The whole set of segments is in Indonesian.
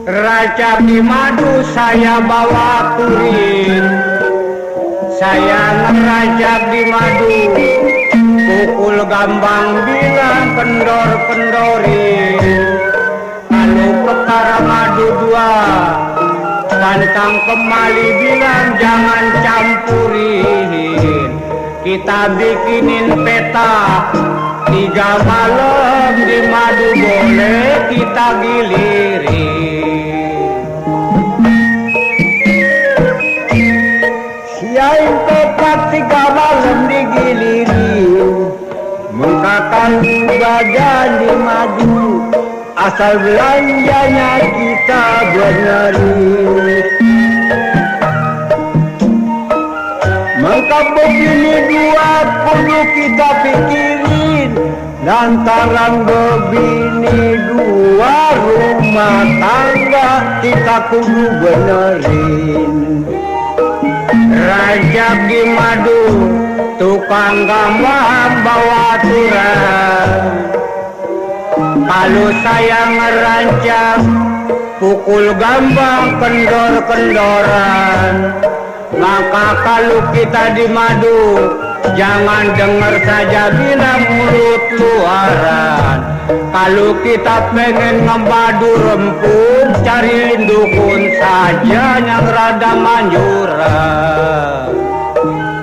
Raja di madu saya bawa turin, saya ngerajak di madu, pukul gambang bilang kendor-kendorin. Kalau perkara madu dua, pantang kemali bilang jangan campurin. Kita bikinin peta, 3 malam di madu boleh kita gilirin. Siain tepat 3 malam digilirin, mengkakan badan di madu, asal belanjanya kita benerin. Mengkap begini dua kudu kita pikirin, lantaran begini dua rumah tangga kita kudu benerin. Raja di madu, tukang gambang bawa aturan. Kalau saya ngerancang, pukul gambang kendor-kendoran. Maka kalau kita di madu, jangan dengar saja bilang mulut luaran. Kalau kita pengen ngembadu rempung, cari dukun saja yang rada manjuran.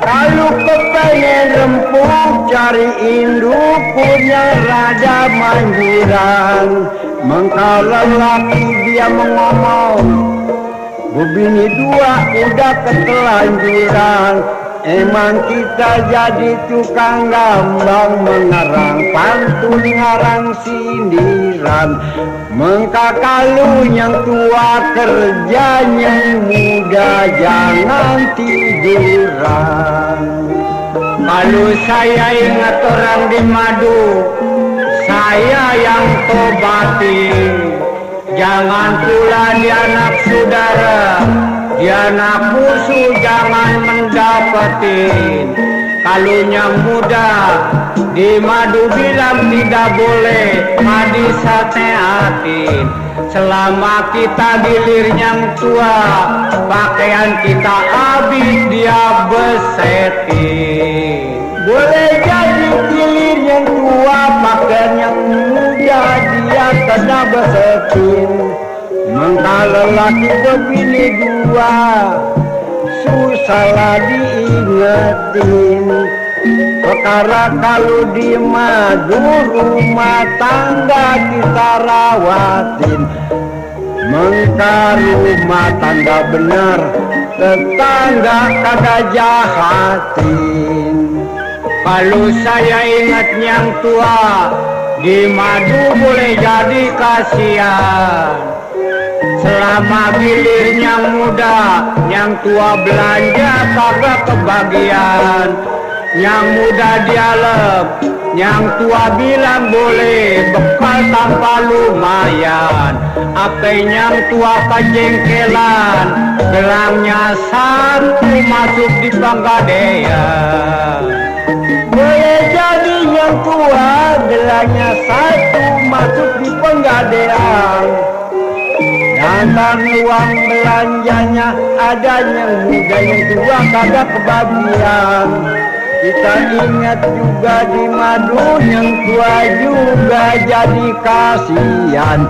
Kalau kepengen rempung, cari indukun yang rada manjuran. Mengkala laki dia mengomong, begini dua udah ketelanjuran. Emang kita jadi tukang gambang, mengarang pantun ngarang sindiran. Mengka kalau yang tua kerjanya muda jangan tiduran. Kalau saya ingat orang di madu, saya yang tobatin. Jangan pula di anak saudara, di anak musuh jangan mendapatin. Kalau yang muda di madu bilang tidak boleh, madi sateatin. Selama kita gilir yang tua, pakaian kita habis dia besetin. Boleh jadi gilir yang tua, pakaian yang muda dia kena besetin. Mengkala laki begini dua, susah diingetin. Perkara kalau di madu rumah tangga kita rawatin. Mengka rumah tangga benar, tetangga kagak jahatin. Kalau saya ingat yang tua, di madu boleh jadi kasihan. Selama gilirnya muda, yang tua belanja kagak kebagian. Yang muda dialog, yang tua bilang boleh, bekal tanpa lumayan. Apa yang tua kejengkelan, gelangnya satu masuk di Panggadean. Boleh jadi yang tua, gelangnya satu masuk di Panggadean. Lantar uang belanjanya ada yang muda, yang tua kagak kebagian. Kita ingat juga di madu, yang tua juga jadi kasihan.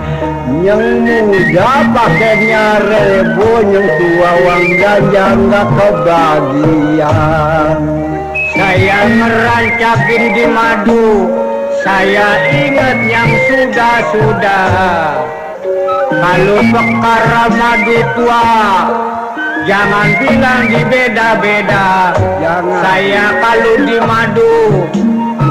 Yang muda pakainya rebo, yang tua uang belanja nggak kebagian. Saya merancakin di madu, saya ingat yang sudah-sudah. Kalau perkara madu tua, jangan bilang di beda-beda. Saya kalau di madu,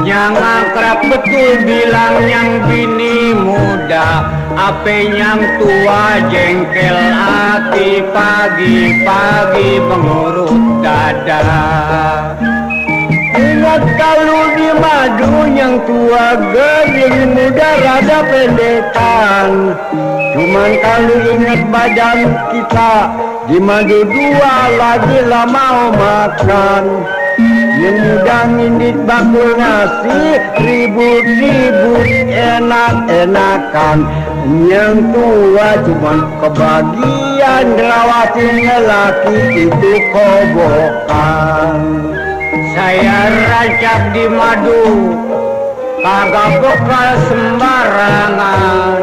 yang akrab betul bilang yang bini muda. Ape yang tua jengkel hati, pagi-pagi mengurut dada. Ingat kalau di madu yang tua gering, muda rada pendekan. Cuman kalau ingat badan kita, di madu dua lagi lah mau makan. Yang muda ngindit bakul nasi, ribut-ribut enak-enakan. Yang tua cuman kebagian, ngelawatin lelaki itu kobokan. Saya rancak di madu, kagak bekal sembarangan.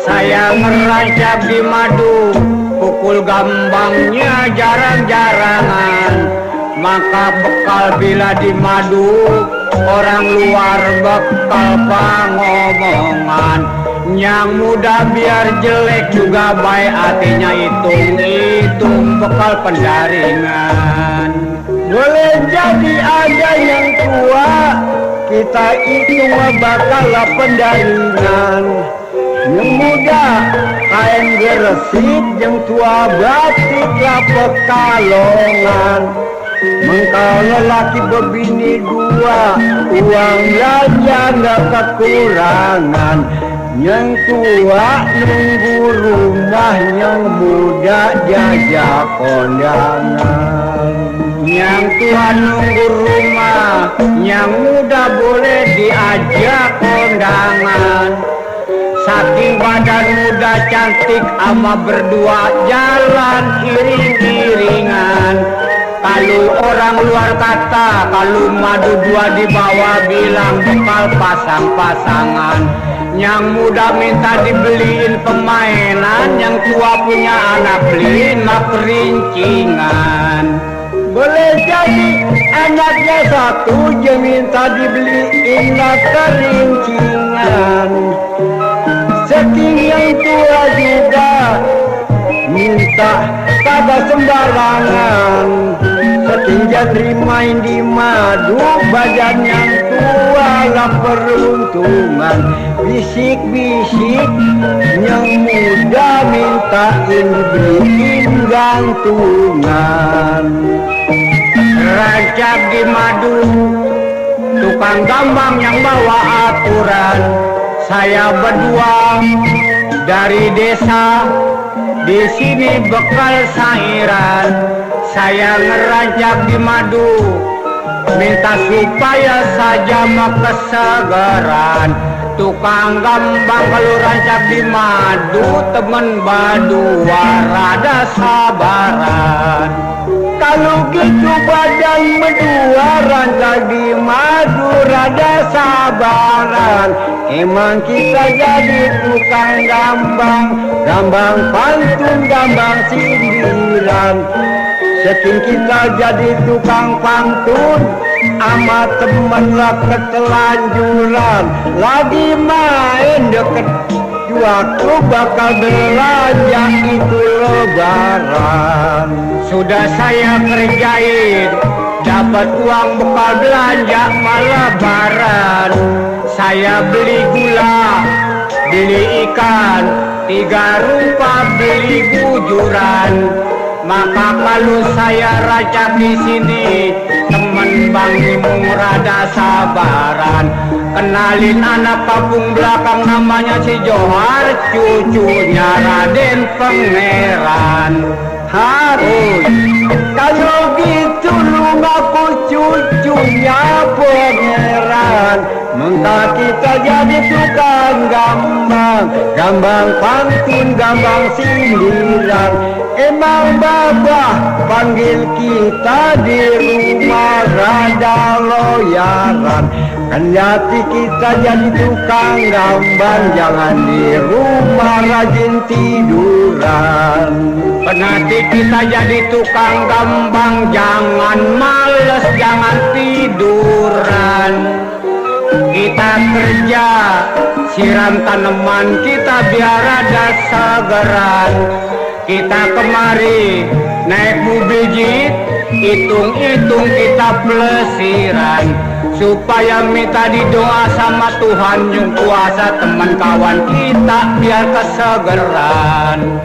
Saya ngerancak di madu, pukul gambangnya jarang-jarangan. Maka bekal bila di madu, orang luar bekal pangomongan. Yang muda biar jelek juga baik, artinya hitung-hitung bekal pendaringan. Boleh jadi ada yang tua, kita hitung bakal pendaringan. Yang muda kain geresit, yang tua batik lah pekalongan. Mengkau lelaki berbini dua, uang belanja nggak kekurangan. Yang tua nunggu rumah, yang muda jajak kondangan. Yang tua nunggu rumah, yang muda boleh diajak kondangan. Saking badan muda cantik ama berdua jalan iring-iringan. Kalau orang luar kata, kalau madu dua di bawah bilang bekal pasang-pasangan. Yang muda minta dibeliin permainan, yang tua punya anak beliin mah perincingan. Boleh jadi anaknya satu, dia minta dibeliin mah perincingan. Saking yang tua juga minta kagak sembarangan. Setinggal main di madu, badan yang tua lah peruntungan. Bisik-bisik yang muda mintain dibeliin gantungan. Rancak di madu, tukang gambang yang bawa aturan. Saya berdua dari desa, di sini bekal sairan. Saya ngerancak di madu, minta supaya saja mah kesegaran. Tukang gambang kalau rancak di madu, temen badua rada sabaran. Kalau gitu badan berdua rancak di madu rada sabaran. Emang kita jadi tukang gambang, gambang pantun, gambang sindiran. Saking kita jadi tukang pantun, ama temen lah ketelanjuran. Lagi main deket waktu bakal belanja itu lebaran. Sudah saya kerjain, dapat uang bekal belanja malah lebaran. Saya beli gula, beli ikan, 3 rupa beli bujuran. Maka kalau saya rancak di sini, temen Bang Imung rada sabaran. Kenalin anak kampung belakang namanya si Johar, cucunya Raden Pangeran. Harus kalau gitu lu ngaku cucunya Pangeran. Mengka kita jadi tukang gambang, gambang pantun, gambang sindiran. Emang babah panggil kita di rumah rada loyaran. Kan jati kita jadi tukang gambang, jangan di rumah rajin tiduran. Penati kita jadi tukang gambang, jangan males, jangan tiduran. Kita kerja, siram tanaman kita biar ada segeran. Kita kemari naik mobil jeep, hitung-hitung kita pelesiran. supaya minta didoa sama Tuhan yang kuasa, teman kawan kita biar kesegeran.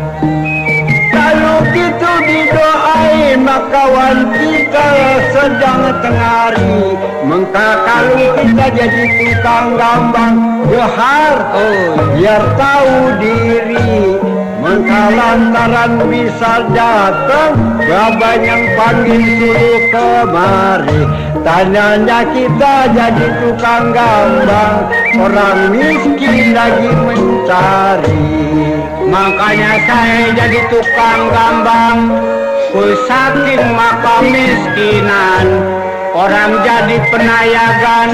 Kalau gitu didoain maka kawan kita sedang tengari, maka kalau kita jadi tukang gambang johar, biar tahu diri. Maka lantaran bisa datang babang yang panggil suruh kemari, tanyanya kita jadi tukang gambang, orang miskin lagi mencari. Makanya saya jadi tukang gambang, ku saking maka miskinan, orang jadi penayagan.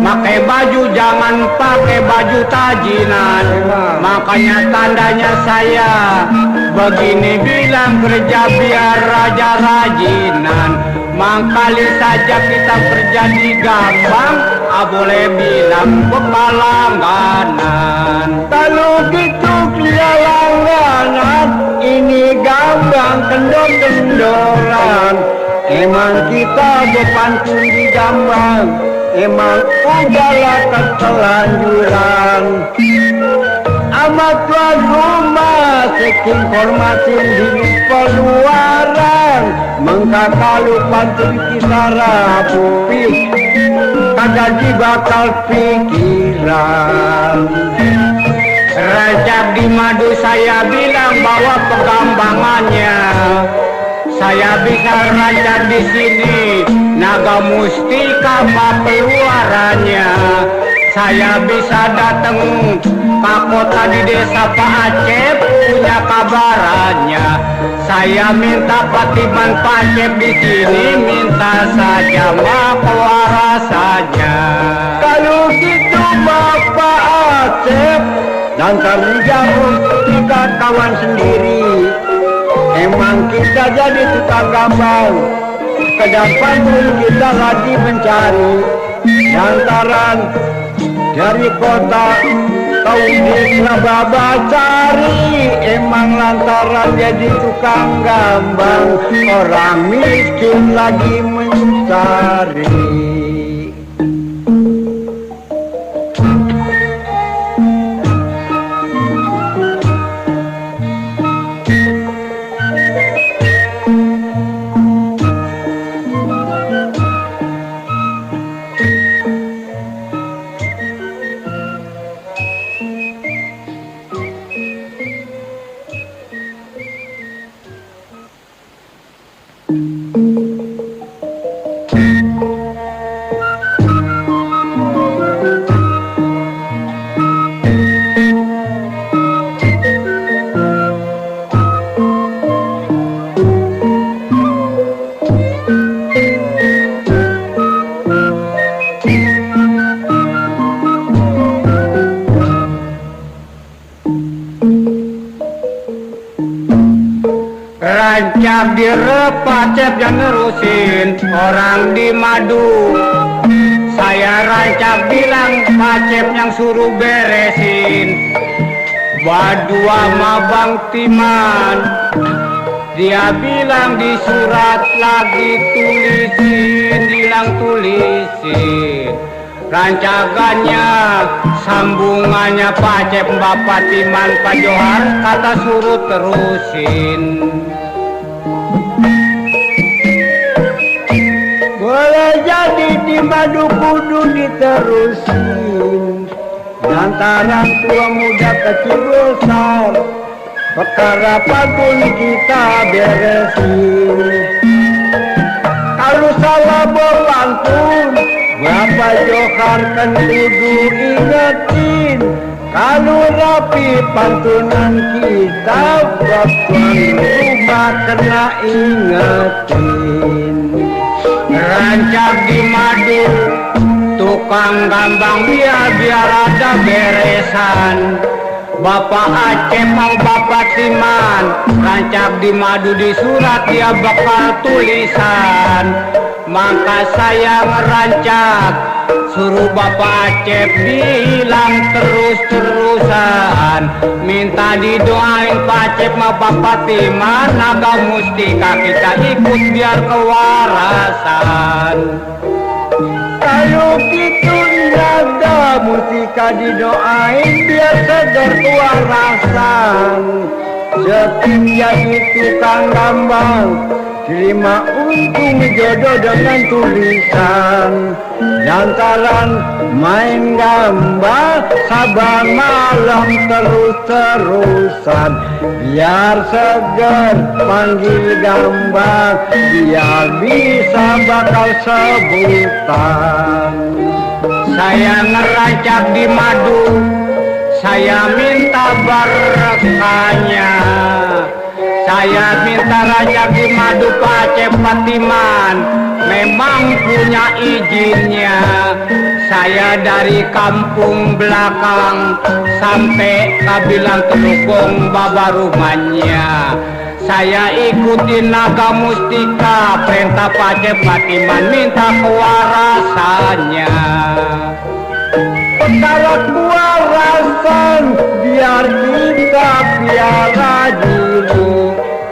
Pakai baju jangan pakai baju tajinan, makanya tandanya saya begini bilang, kerja biar raja rajinan. Mangkali saja kita kerja di gambang, boleh bilang kepalangganan. Kalau gitu dia langganan, ini gambang kendor-kendoran. Emang kita berpantun di gambang, emang udahlah ketelanjuran. Amat tuan rumah seking hormatin di peluaran, mengka kalau pantun kita rapi kagak dibakal pikiran. Rancak di madu saya bilang bawa pegambangannya, saya bisa rancak di sini naga mustika peluarannya. Saya bisa datang ke kota di desa Pak Acep punya kabarannya. Saya minta Patiman Pak Acep di sini, minta saja makwara saja. Kalau gitu Bapak Acep dan kerja mustika kawan sendiri. Emang kita jadi tukang gambang, ke depan pun kita lagi mencari. Lantaran dari kota kau di Baba cari, emang lantaran jadi tukang gambang, orang miskin lagi mencari. Rancak di Repacep yang nerusin orang di madu. Saya rancak bilang Pacep yang suruh beresin badu sama Bang Timan. Dia bilang di surat lagi tulisin, bilang tulisin rancakannya, sambungannya Pacep Bapak Timan Pak Johar kata suruh terusin. Boleh jadi di madu kudu diterusin, lantaran tua muda kecil besar, perkara pantun kita beresin. Kalau salah berpantun Bapak Johar kan kudu ingetin, kalau rapi pantunan kita Bapak rumah kena ingetin. Rancak di madu tukang gambang biar ada beresan. Bapak Acep mau Bapak Timan rancak di madu di surat dia bakal tulisan. Maka saya ngerancak suruh Bapak Acep bilang terus-terusan, minta didoain Pak Acep sama Bapak Timan naga mustika kita ikut biar kewarasan. Kalau gitu nada musika didoain biar segar kewarasan. Setiap itu tukang gambar terima untung jodoh dengan tulisan. Lantaran main gambar sabar malam terus-terusan. Biar segar panggil gambar, biar bisa bakal sebutan. Saya ngerancak di madu, saya minta berkahnya. Saya minta raja di madu Pak Patiman, memang punya izinnya. Saya dari kampung belakang sampai Kabilang Telukung baba rumahnya. Saya ikutin naga mustika, perintah Pak Patiman minta kewarasannya. Perkara kewarasan biar kita piara diri.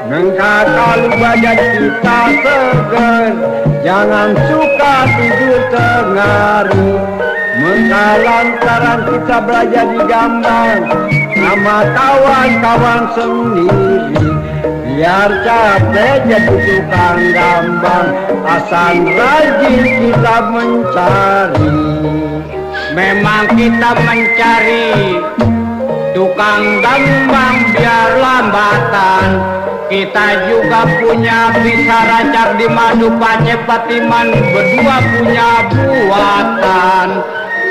Mengka kalau badan kita seger, jangan suka tidur tengah hari. Mengka lantaran kita belajar di gambar sama kawan-kawan sendiri. Biar capek jadi tukang gambar, asal rajin kita mencari. Memang kita mencari tukang gambar biar lambatan. Kita juga punya bisa rancak di madu Pak Patiman, berdua punya buatan.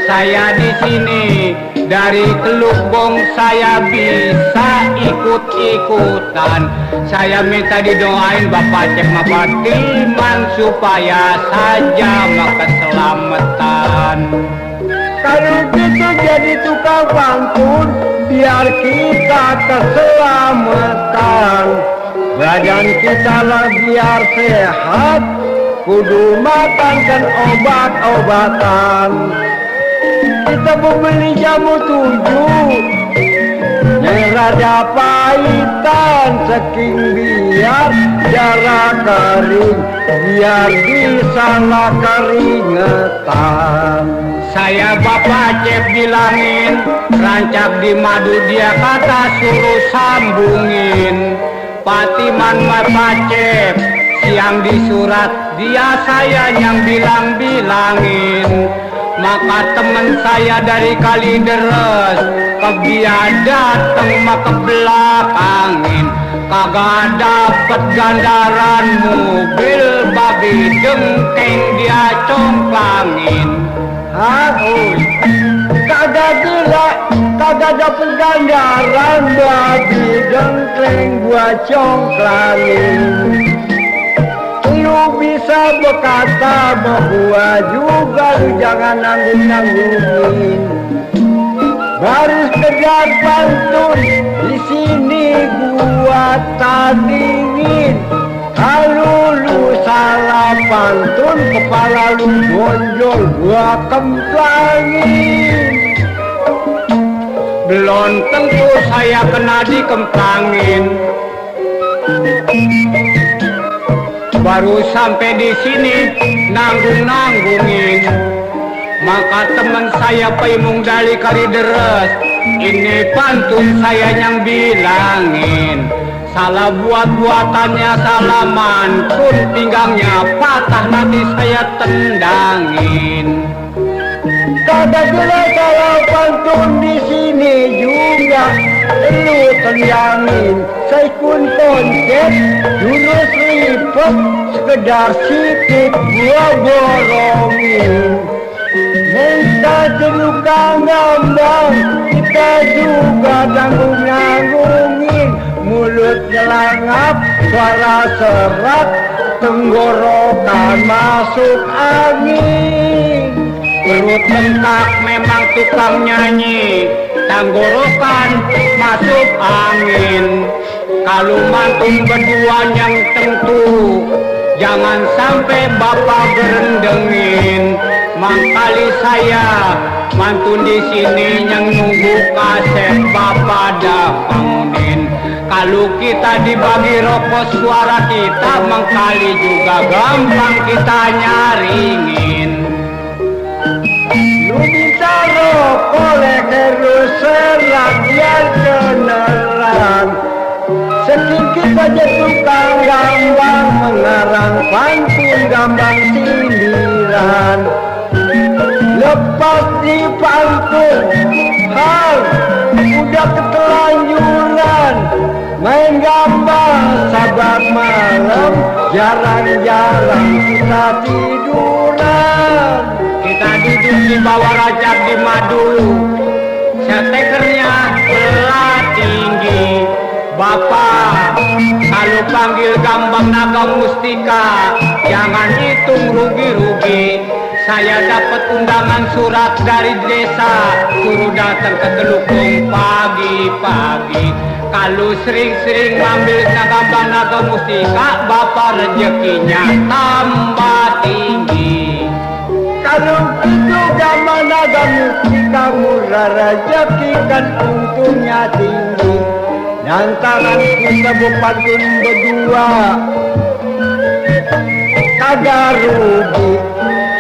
Saya di sini dari Telukung saya bisa ikut-ikutan. Saya minta didoain Bapak Cek Patiman supaya saja keselamatan. Kalau kita jadi tukang pantun, biar kita keselamatan. Badan kita lah biar sehat, kudu makan obat-obatan. Kita membeli jamu 7 yang rada pahitan, saking biar darah kering, biar bisa lah keringetan. Saya Bapak Cep bilangin, rancak di madu dia kata suruh sambungin. Patiman Bapak Cep siang di surat dia saya yang bilang-bilangin. Maka temen saya dari Kalideres kebiar dateng maka belakangin. Kagak dapet gandaran mobil, babi dengkeng dia congklangin. Kagak dapet gandaran, babi dengkeng gua congklangin. Lu bisa berkata bahwa juga lu jangan nanggung-nanggungin. Baru sekedar pantun di sini gua tandingin. Kalau lu salah pantun, kepala lu bonjol gua kemplangin. Belum tentu saya kena dikemplangin. Baru sampai di sini nanggung-nanggungin. Maka teman saya Paimung dari Kalideres, ini pantun saya yang bilangin. Salah buat-buatannya salah mantun, pinggangnya patah nanti saya tendangin. Kagak jelas kalau pantun di sini juga lu tendangin. Saya kun konsep jurus ribet, sekedar sikit gua borongin. Minta tukang gambar, kita juga tanggung-nanggungin. Mulut nyelangap, suara serak, tenggorokan masuk angin. Perut bengkak memang tukang nyanyi, tenggorokan masuk angin. Kalau mantun berdua yang tentu, jangan sampai bapak berendengin. Mangkali saya mantun di sini yang nunggu kaset bapak dah bangunin. Kalau kita dibagi rokok suara kita, mangkali juga gampang kita nyaringin. Bintaro oleh terus serakyat keneran. Sedikit saja tukang gambar mengarang pantun gambang sindiran. Lepas di pantun hal udah ketelanjuran. Main gambar sabar malam, jarang-jarang kita tiduran. Kita duduk di bawah rajak di madu, setekernya belah tinggi. Bapak, kalau panggil Gambang Naga Mustika, jangan hitung rugi-rugi. Saya dapat undangan surat dari desa, suruh datang ke Gelukung pagi-pagi. Kalau sering-sering ngambil Gambang Naga Mustika, Bapak rezekinya tambah tinggi. Kalau itu Gambang Naga Mustika murah rezeki kan untungnya tinggi. Lantaran kita berpantun berdua kagak rugi.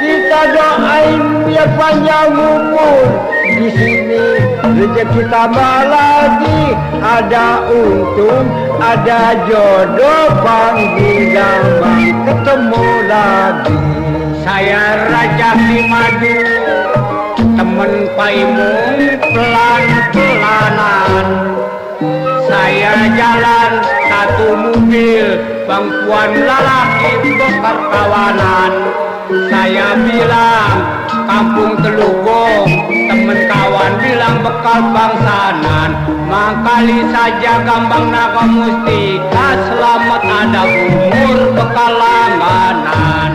Kita doain biar panjang umur. Di sini rezeki tambah lagi. Ada untung, ada jodoh, panggil Gambang ketemu lagi. Saya Raja di Madu, temen Paimun pelan-pelanan. Saya jalan satu mobil, bangkuan lalaki berkawanan. Saya bilang kampung Telugong, temen kawan bilang bekal bangsanan. Mangkali saja Gambang Naga Mustika, selamat ada umur bekal langganan.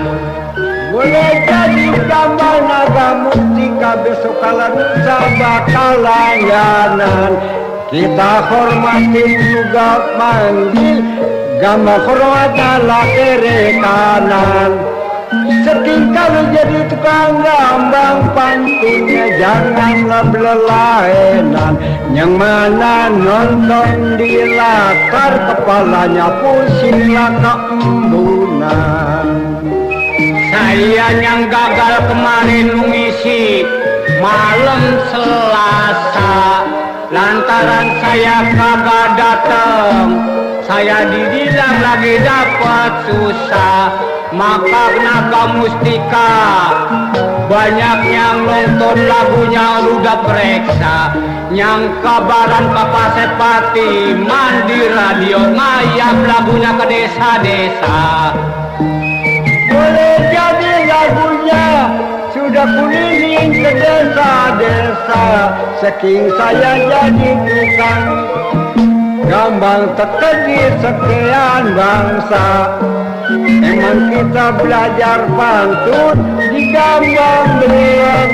Boleh jadi Gambang Naga Mustika, besok kala lusa bakal langganan. Kita hormatin juga manggil Gambang hormat ala kiri kanan. Setingkal jadi tukang gambang pantunnya janganlah belelaenan. Yang mana nonton di latar kepalanya pusinglah keembunan. Saya yang gagal kemarin mengisi malam Selasa, lantaran saya kagak datang. Saya dibilang lagi dapat susah. Maka Naga Mustika banyak yang nonton lagunya udah periksa. Yang kabaran Papa Sepati mandi radio ngayap lagunya ke desa-desa. Boleh jadi lagunya sudah keliling ke desa-desa. Saking saya jadi tukang gambang terkejut sekian bangsa. Emang kita belajar pantun di Gambang belum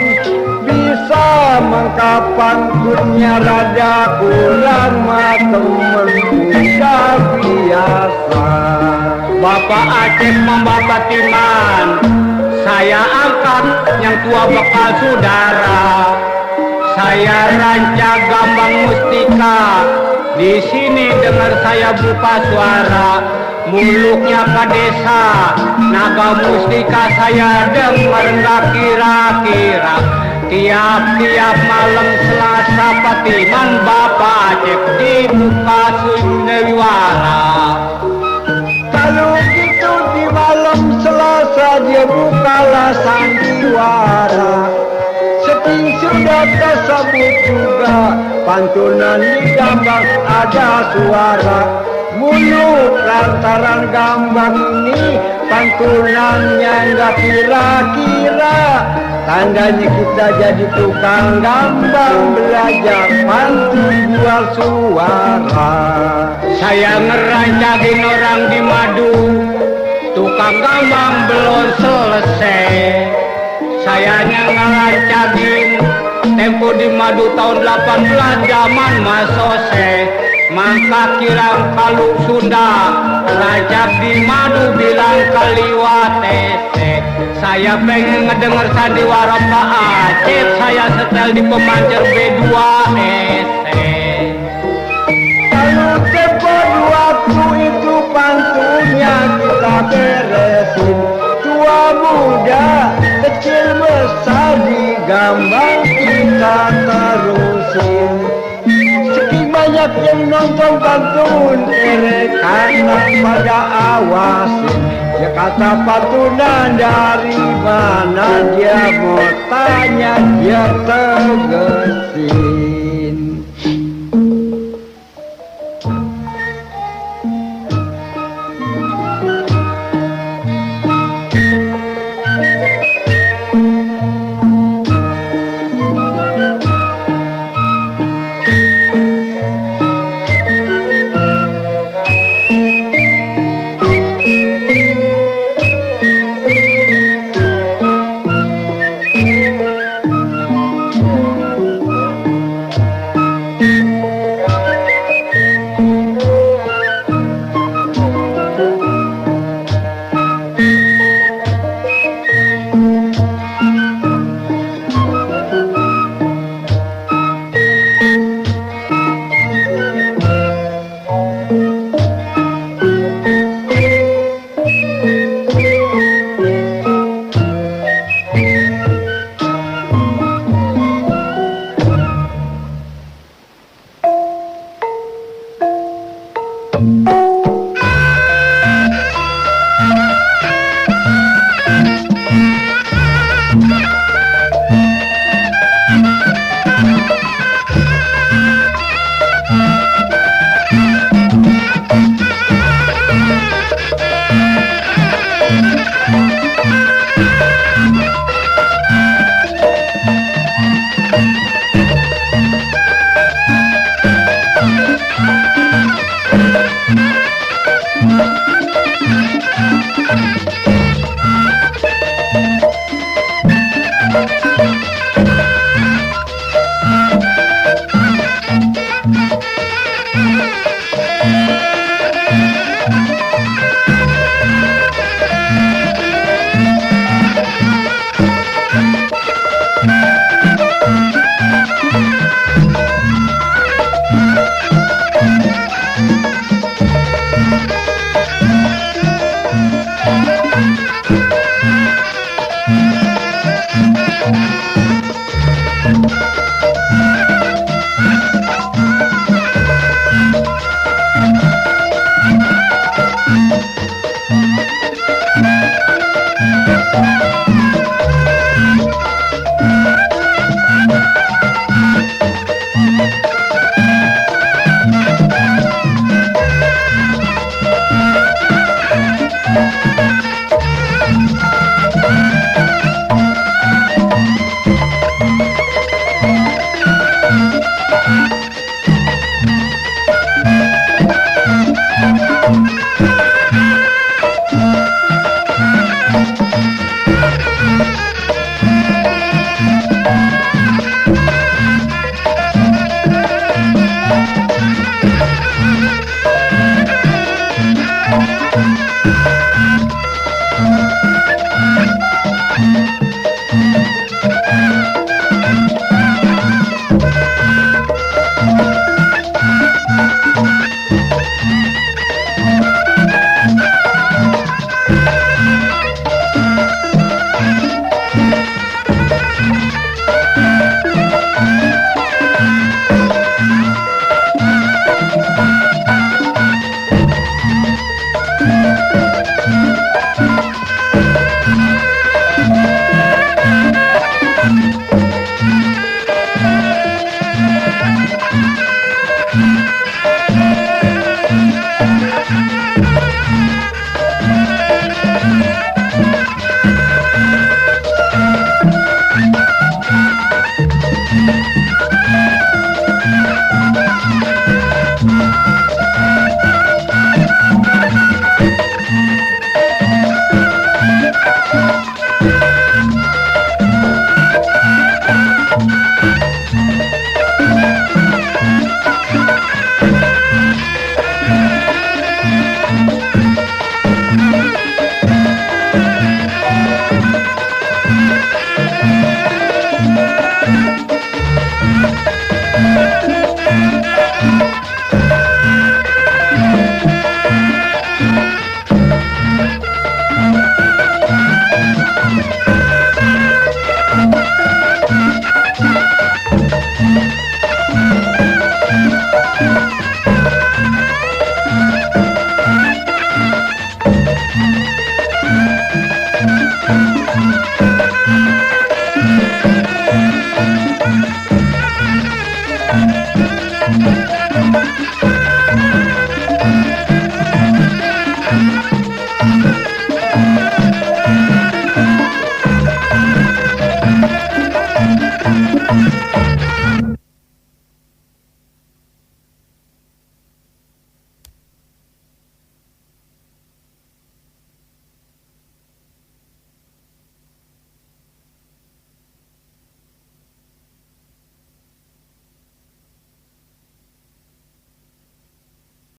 bisa mengkap pantunnya rada kurang mah temen udah biasa. Bapak Aceh membabat Timan, saya angkat yang tua bekal saudara. Saya rancang Gambang Mustika, di sini dengar saya buka suara. Muluknya ke desa Naga Mustika saya dengar nggak kira-kira. Tiap-tiap malam Selasa Patiman Bapak Aceh dibuka Sundewiwara. Kalau gitu di malam Selasa dia bukalah sandiwara. Seting sudah tersebut juga pantunan di Gambang ada suara. Muluk lantaran Gambang ini pantunannya nggak kira-kira. Tandanya kita jadi tukang gambang, belajar pantun jual suara. Saya ngerancangin orang di Madu, tukang gambang belum selesai. Saya ngerancangin tempo di Madu tahun 18 zaman masose. Maka kirang Kaluk Sunda Rajab di Madu bilang kaliwatese. Saya pengen ngedenger sandiwara Pak Aceh. Saya setel di pemancar B2SC. Kalau tempo waktu itu pantunnya kita beresin. Tua muda kecil besar diganti. kembang kita terusin. Sekian banyak yang nonton pantun karena pada awasin. Ya kata pantunan dari mana dia mau tanya dia tegesin.